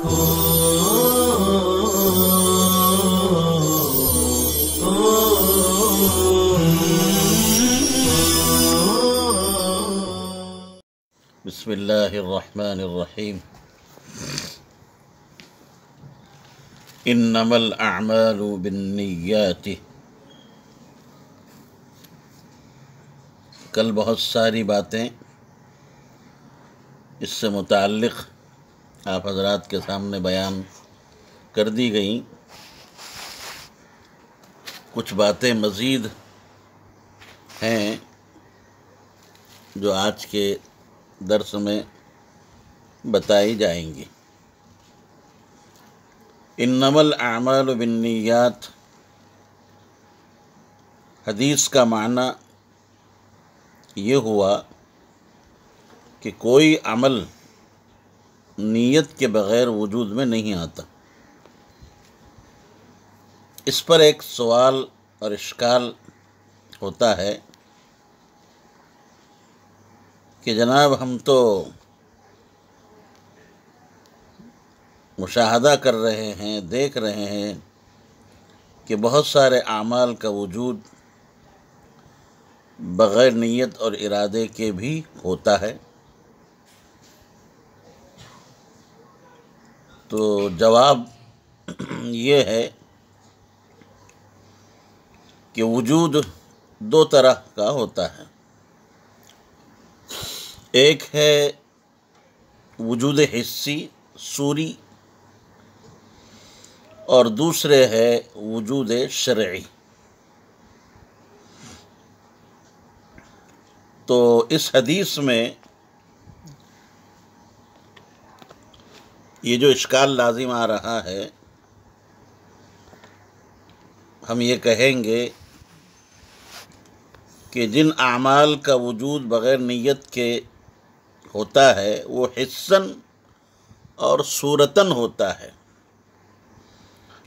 بسم اللہ الرحمن الرحیم۔ انما الاعمال بالنیات۔ کل بہت ساری باتیں اس سے متعلق آپ حضرات کے سامنے بیان کر دی گئیں۔ کچھ باتیں مزید ہیں جو آج کے درس میں بتائی جائیں گی۔ انما الاعمال بالنیات حدیث کا معنی یہ ہوا کہ کوئی عمل نیت کے بغیر وجود میں نہیں آتا۔ اس پر ایک سوال اور اشکال ہوتا ہے کہ جناب ہم تو مشاہدہ کر رہے ہیں، دیکھ رہے ہیں کہ بہت سارے اعمال کا وجود بغیر نیت اور ارادے کے بھی ہوتا ہے۔ تو جواب یہ ہے کہ وجود دو طرح کا ہوتا ہے۔ ایک ہے وجود حسی صوری، اور دوسرے ہے وجود شرعی۔ تو اس حدیث میں یہ جو اشکال لازم آ رہا ہے، ہم یہ کہیں گے کہ جن اعمال کا وجود بغیر نیت کے ہوتا ہے وہ حسن اور صورتاً ہوتا ہے،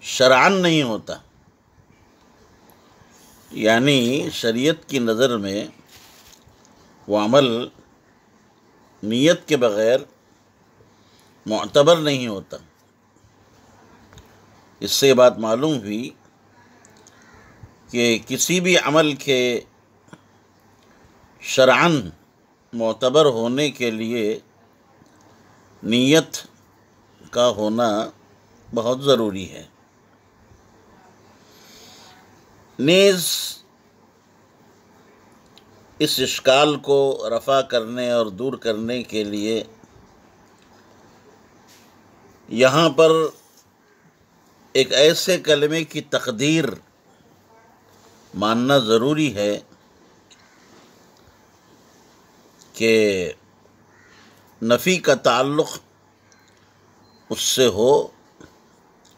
شرعاً نہیں ہوتا۔ یعنی شریعت کی نظر میں وہ عمل نیت کے بغیر معتبر نہیں ہوتا۔ اس سے یہ بات معلوم ہوئی کہ کسی بھی عمل کے شرعاً معتبر ہونے کے لیے نیت کا ہونا بہت ضروری ہے۔ نیز اس اشکال کو رفع کرنے اور دور کرنے کے لیے یہاں پر ایک ایسے کلمے کی تقدیر ماننا ضروری ہے کہ نفی کا تعلق اس سے ہو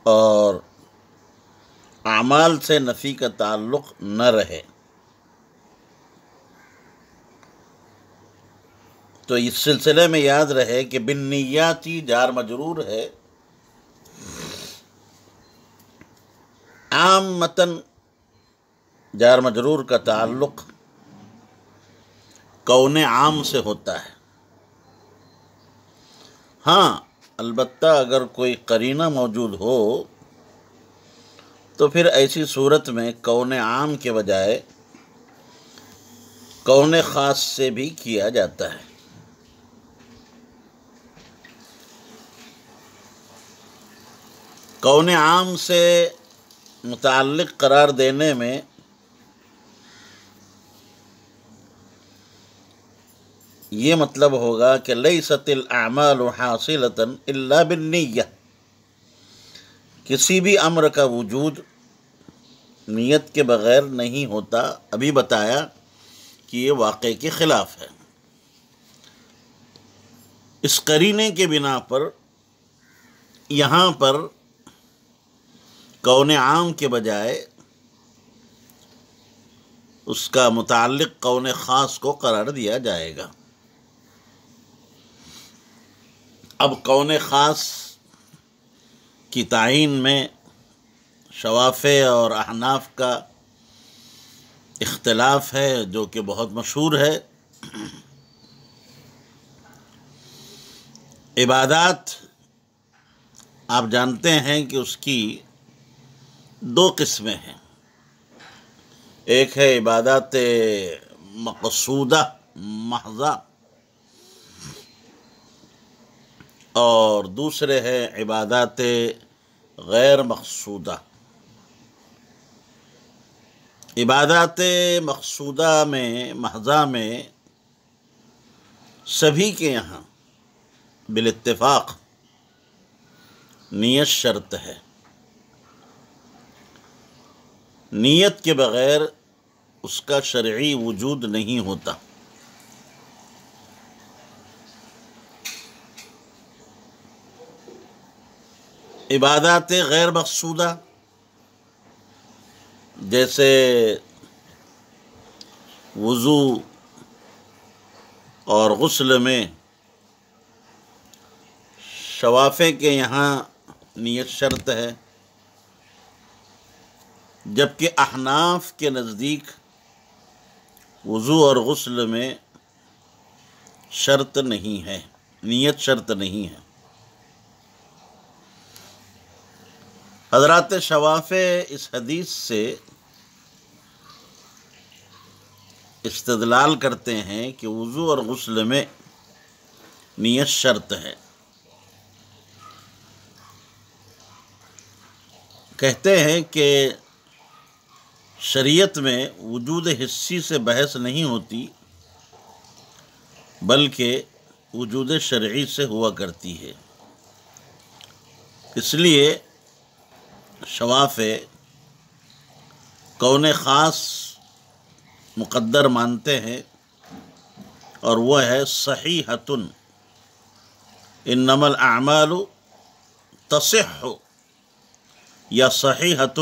اور اعمال سے نفی کا تعلق نہ رہے۔ تو اس سلسلے میں یاد رہے کہ بالنیاتی جار مجرور ہے، عامتاً جار مجرور کا تعلق کون عام سے ہوتا ہے۔ ہاں البتہ اگر کوئی قرینہ موجود ہو تو پھر ایسی صورت میں کون عام کے بجائے کون خاص سے بھی کیا جاتا ہے۔ کون عام سے متعلق قرار دینے میں یہ مطلب ہوگا کہ لیست الاعمال حاصلۃ الا بالنیہ، کسی بھی امر کا وجود نیت کے بغیر نہیں ہوتا۔ ابھی بتایا کہ یہ واقعے کے خلاف ہے۔ اس قرینے کے بنا پر یہاں پر کون عام کے بجائے اس کا متعلق کون خاص کو قرار دیا جائے گا۔ اب کون خاص کی تعین میں شوافع اور احناف کا اختلاف ہے جو کہ بہت مشہور ہے۔ عبادات آپ جانتے ہیں کہ اس کی دو قسمیں ہیں. ایک ہے عبادات مقصودہ محضہ، اور دوسرے ہے عبادات غیر مقصودہ. عبادات مقصودہ میں محضہ میں سبھی کے یہاں بالاتفاق نیت شرط ہے. نیت کے بغیر اس کا شرعی وجود نہیں ہوتا. عبادات غیر مقصودہ جیسے وضو اور غسل میں شوافع کے یہاں نیت شرط ہے، جبکہ احناف کے نزدیک وضو اور غسل میں شرط نہیں ہے، نیت شرط نہیں ہے. حضرات شوافع اس حدیث سے استدلال کرتے ہیں کہ وضو اور غسل میں نیت شرط ہے. کہتے ہیں کہ شریعت میں وجود حسی سے بحث نہیں ہوتی، بلکہ وجود شرعی سے ہوا کرتی ہے. اس لیے شوافع کون خاص مقدر مانتے ہیں، اور وہ ہے صحیحۃ، انما الاعمال تصح یا صحیحۃ.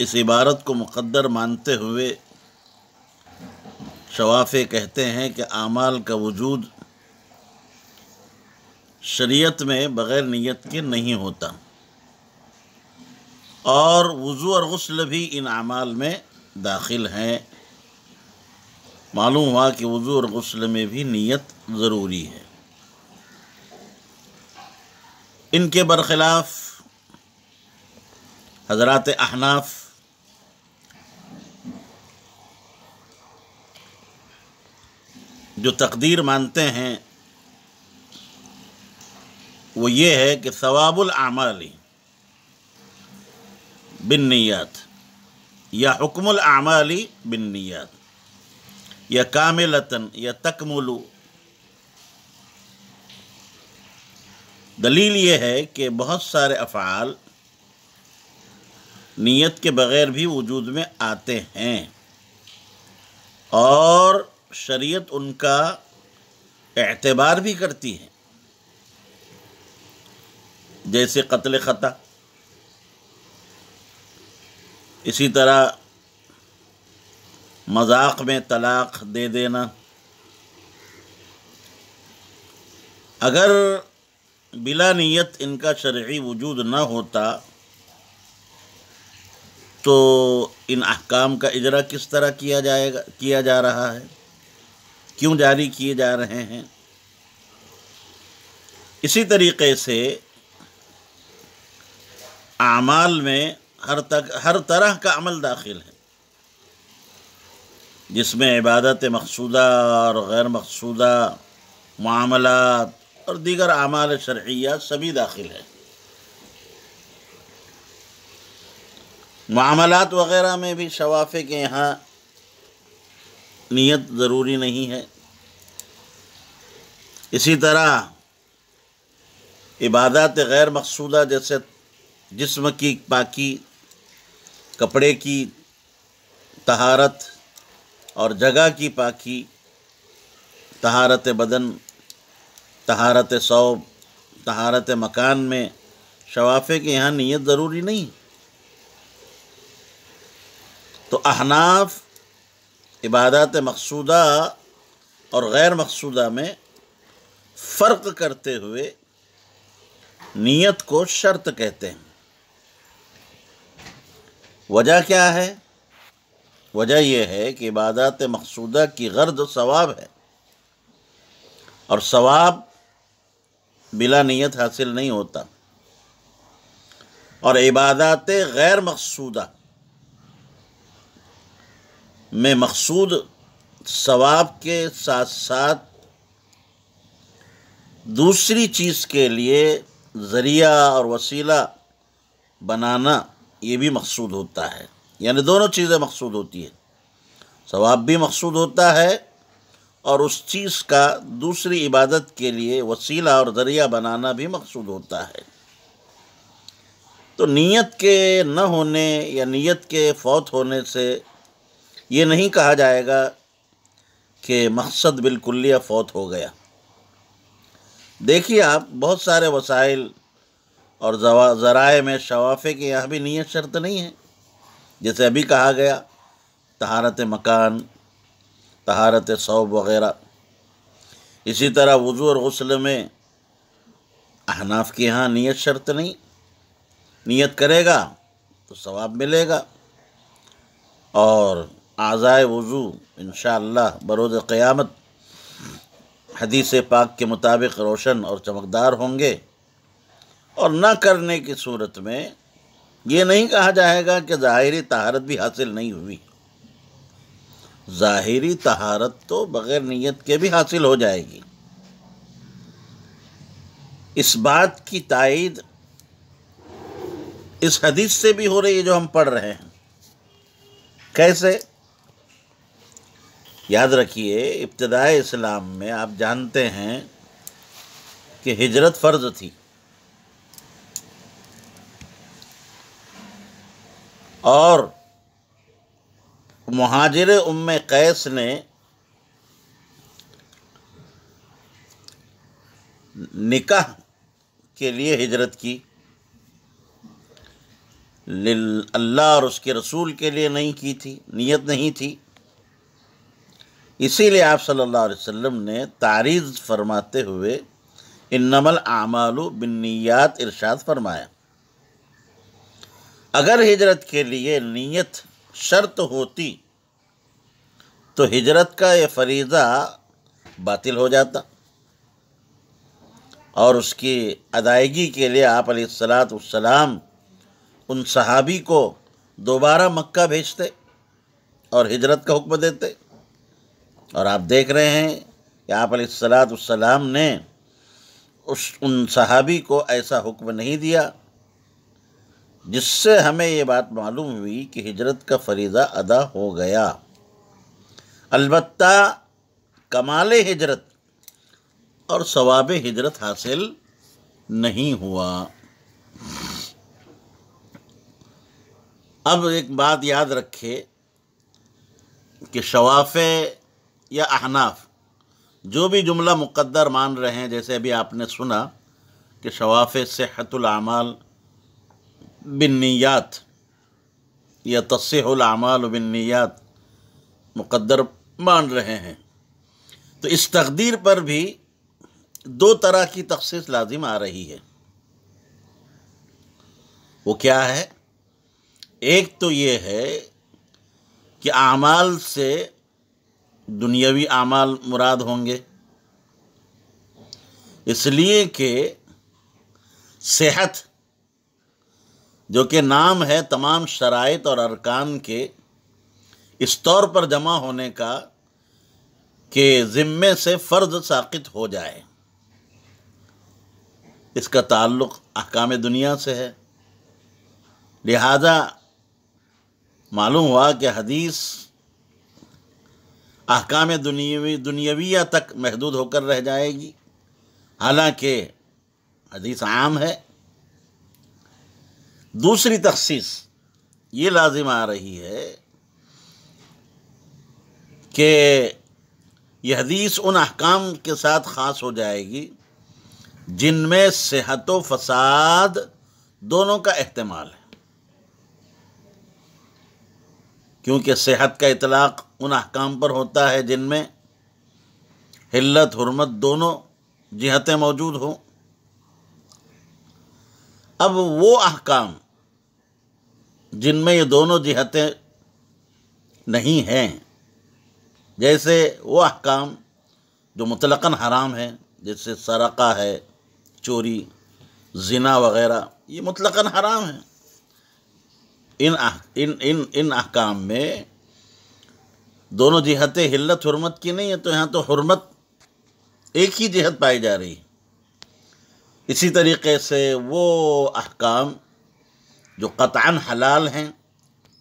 اس عبارت کو مقدر مانتے ہوئے شوافع کہتے ہیں کہ اعمال کا وجود شریعت میں بغیر نیت کے نہیں ہوتا، اور وضو اور غسل بھی ان اعمال میں داخل ہیں. معلوم ہوا کہ وضو اور غسل میں بھی نیت ضروری ہے. ان کے برخلاف حضرات احناف جو تقدیر مانتے ہیں وہ یہ ہے کہ ثواب الاعمال بالنیات یا حکم الاعمال بالنیات یا کاملتاً یا تکمل. دلیل یہ ہے کہ بہت سارے افعال نیت کے بغیر بھی وجود میں آتے ہیں، اور شریعت ان کا اعتبار بھی کرتی ہے، جیسے قتل خطا. اسی طرح مذاق میں طلاق دے دینا. اگر بلا نیت ان کا شرعی وجود نہ ہوتا تو ان احکام کا اجرا کس طرح کیا جا رہا ہے، کیوں جاری کیے جا رہے ہیں؟ اسی طریقے سے اعمال میں ہر طرح کا عمل داخل ہے، جس میں عبادت مقصودہ اور غیر مقصودہ، معاملات اور دیگر اعمال شرعیہ سبھی داخل ہیں. معاملات وغیرہ میں بھی شوافع کے یہاں نیت ضروری نہیں ہے. اسی طرح عبادات غیر مقصودہ جیسے جسم کی پاکی، کپڑے کی طہارت اور جگہ کی پاکی، طہارت بدن، طہارت ثوب، طہارت مکان میں شوافع کے یہاں نیت ضروری نہیں. تو احناف عبادات مقصودہ اور غیر مقصودہ میں فرق کرتے ہوئے نیت کو شرط کہتے ہیں. وجہ کیا ہے؟ وجہ یہ ہے کہ عبادات مقصودہ کی غرض ثواب ہے، اور ثواب بلا نیت حاصل نہیں ہوتا، اور عبادات غیر مقصودہ میں مقصود ثواب کے ساتھ ساتھ دوسری چیز کے لیے ذریعہ اور وسیلہ بنانا یہ بھی مقصود ہوتا ہے، یعنی دونوں چیزیں مقصود ہوتی ہیں، ثواب بھی مقصود ہوتا ہے اور اس چیز کا دوسری عبادت کے لیے وسیلہ اور ذریعہ بنانا بھی مقصود ہوتا ہے۔ تو نیت کے نہ ہونے یا نیت کے فوت ہونے سے یہ نہیں کہا جائے گا کہ مقصد بالکلیہ فوت ہو گیا۔ دیکھیے آپ، بہت سارے وسائل اور ذرائع میں شوافع کے یہاں بھی نیت شرط نہیں ہے، جیسے ابھی کہا گیا طہارت مکان، طہارت ثوب وغیرہ۔ اسی طرح وضو اور غسل میں احناف کے یہاں نیت شرط نہیں، نیت کرے گا تو ثواب ملے گا، اور اعضائے وضو انشاءاللہ بروز قیامت حدیث پاک کے مطابق روشن اور چمکدار ہوں گے، اور نہ کرنے کی صورت میں یہ نہیں کہا جائے گا کہ ظاہری طہارت بھی حاصل نہیں ہوئی۔ ظاہری طہارت تو بغیر نیت کے بھی حاصل ہو جائے گی۔ اس بات کی تائید اس حدیث سے بھی ہو رہی ہے جو ہم پڑھ رہے ہیں۔ کیسے؟ یاد رکھیے، ابتدائے اسلام میں آپ جانتے ہیں کہ ہجرت فرض تھی، اور مہاجر ام قیس نے نکاح کے لیے ہجرت کی، اللہ اور اس کے رسول کے لیے نہیں کی تھی، نیت نہیں تھی۔ اسی لیے آپ صلی اللہ علیہ وسلم نے تعریض فرماتے ہوئے انما الاعمال بالنیات ارشاد فرمایا۔ اگر ہجرت کے لیے نیت شرط ہوتی تو ہجرت کا یہ فریضہ باطل ہو جاتا، اور اس کی ادائیگی کے لیے آپ علیہ السلام ان صحابی کو دوبارہ مکہ بھیجتے اور ہجرت کا حکم دیتے، اور آپ دیکھ رہے ہیں کہ آپ علیہ السلام نے ان صحابی کو ایسا حکم نہیں دیا، جس سے ہمیں یہ بات معلوم ہوئی کہ ہجرت کا فریضہ ادا ہو گیا۔ البتہ کمال ہجرت اور ثواب ہجرت حاصل نہیں ہوا۔ اب ایک بات یاد رکھے کہ شوافع یا احناف جو بھی جملہ مقدر مان رہے ہیں، جیسے ابھی آپ نے سنا کہ شوافع صحت الاعمال بالنیات یا تصح الاعمال بالنیات مقدر مان رہے ہیں، تو اس تقدیر پر بھی دو طرح کی تخصیص لازم آ رہی ہے۔ وہ کیا ہے؟ ایک تو یہ ہے کہ اعمال سے دنیاوی اعمال مراد ہوں گے، اس لیے کہ صحت جو کہ نام ہے تمام شرائط اور ارکان کے اس طور پر جمع ہونے کا کہ ذمے سے فرض ساقط ہو جائے، اس کا تعلق احکام دنیا سے ہے۔ لہذا معلوم ہوا کہ حدیث احکام دنیاویہ تک محدود ہو کر رہ جائے گی، حالانکہ حدیث عام ہے۔ دوسری تخصیص یہ لازم آ رہی ہے کہ یہ حدیث ان احکام کے ساتھ خاص ہو جائے گی جن میں صحت و فساد دونوں کا احتمال ہے، کیونکہ صحت کا اطلاق ان احکام پر ہوتا ہے جن میں حلت حرمت دونوں جہتیں موجود ہوں۔ اب وہ احکام جن میں یہ دونوں جہتیں نہیں ہیں، جیسے وہ احکام جو مطلقاً حرام ہیں، جیسے سرقہ ہے، چوری، زنا وغیرہ، یہ مطلقاً حرام ہے۔ ان احکام میں دونوں جہتیں حلت حرمت کی نہیں ہے، تو یہاں تو حرمت ایک ہی جہت پائی جا رہی ہے۔ اسی طریقے سے وہ احکام جو قطعاً حلال ہیں،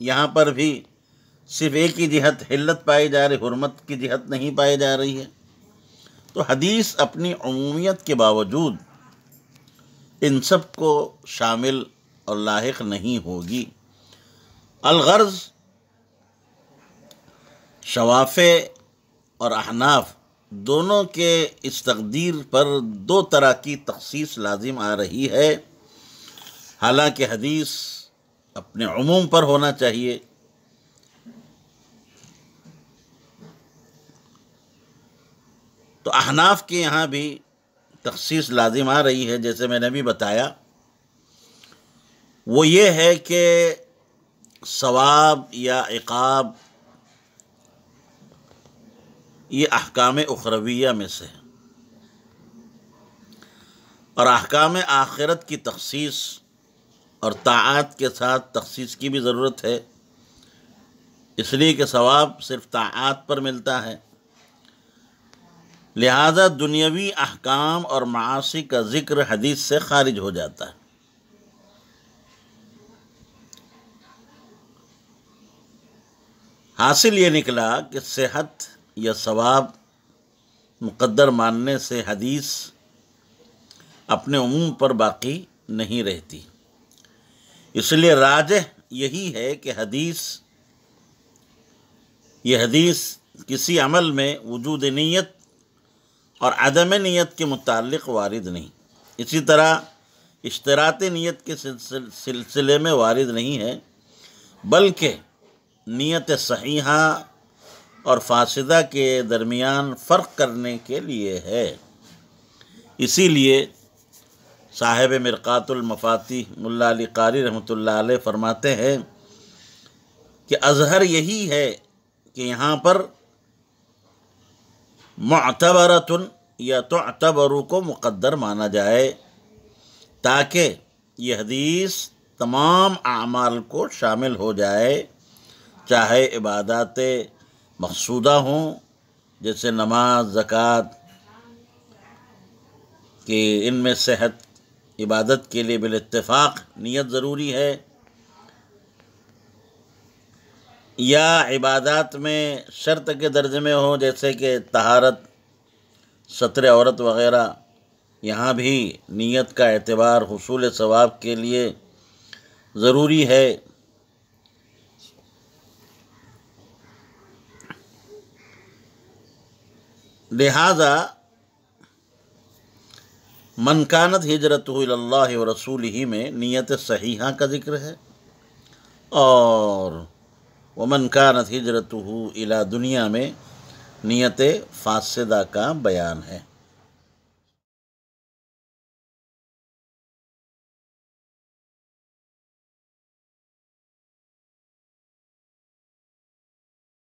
یہاں پر بھی صرف ایک ہی جہت حلت پائی جا رہی، حرمت کی جہت نہیں پائی جا رہی ہے۔ تو حدیث اپنی عمومیت کے باوجود ان سب کو شامل اور لاحق نہیں ہوگی۔ الغرض شوافع اور احناف دونوں کے اس تقدیر پر دو طرح کی تخصیص لازم آ رہی ہے، حالانکہ حدیث اپنے عموم پر ہونا چاہیے۔ تو احناف کے یہاں بھی تخصیص لازم آ رہی ہے، جیسے میں نے بھی بتایا، وہ یہ ہے کہ ثواب یا عقاب یہ احکام اخرویہ میں سے ہے، اور احکام آخرت کی تخصیص اور طاعات کے ساتھ تخصیص کی بھی ضرورت ہے، اس لیے کہ ثواب صرف طاعات پر ملتا ہے، لہذا دنیاوی احکام اور معاصی کا ذکر حدیث سے خارج ہو جاتا ہے۔ حاصل یہ نکلا کہ صحت یا ثواب مقدر ماننے سے حدیث اپنے عموم پر باقی نہیں رہتی، اس لیے راجح یہی ہے کہ یہ حدیث کسی عمل میں وجود نیت اور عدم نیت کے متعلق وارد نہیں، اسی طرح اشتراط نیت کے سلسلے میں وارد نہیں ہے، بلکہ نیت صحیحہ اور فاسدہ کے درمیان فرق کرنے کے لیے ہے۔ اسی لیے صاحب مرقات المفاتیح ملا علی قاری رحمۃ اللہ علیہ فرماتے ہیں کہ اظہر یہی ہے کہ یہاں پر معتبرۃ یا تعتبر کو مقدر مانا جائے، تاکہ یہ حدیث تمام اعمال کو شامل ہو جائے، چاہے عبادات مقصودہ ہوں جیسے نماز، زکوٰۃ، کہ ان میں صحت عبادت کے لیے بالاتفاق نیت ضروری ہے، یا عبادات میں شرط کے درجے میں ہو جیسے کہ طہارت، ستر عورت وغیرہ، یہاں بھی نیت کا اعتبار حصول ثواب کے لیے ضروری ہے۔ لہذا من کانت ہجرتہ الی اللہ ورسولہ میں نیت صحیحہ کا ذکر ہے، اور ومن کانت ہجرتہ الی دنیا میں نیت فاسدہ کا بیان ہے۔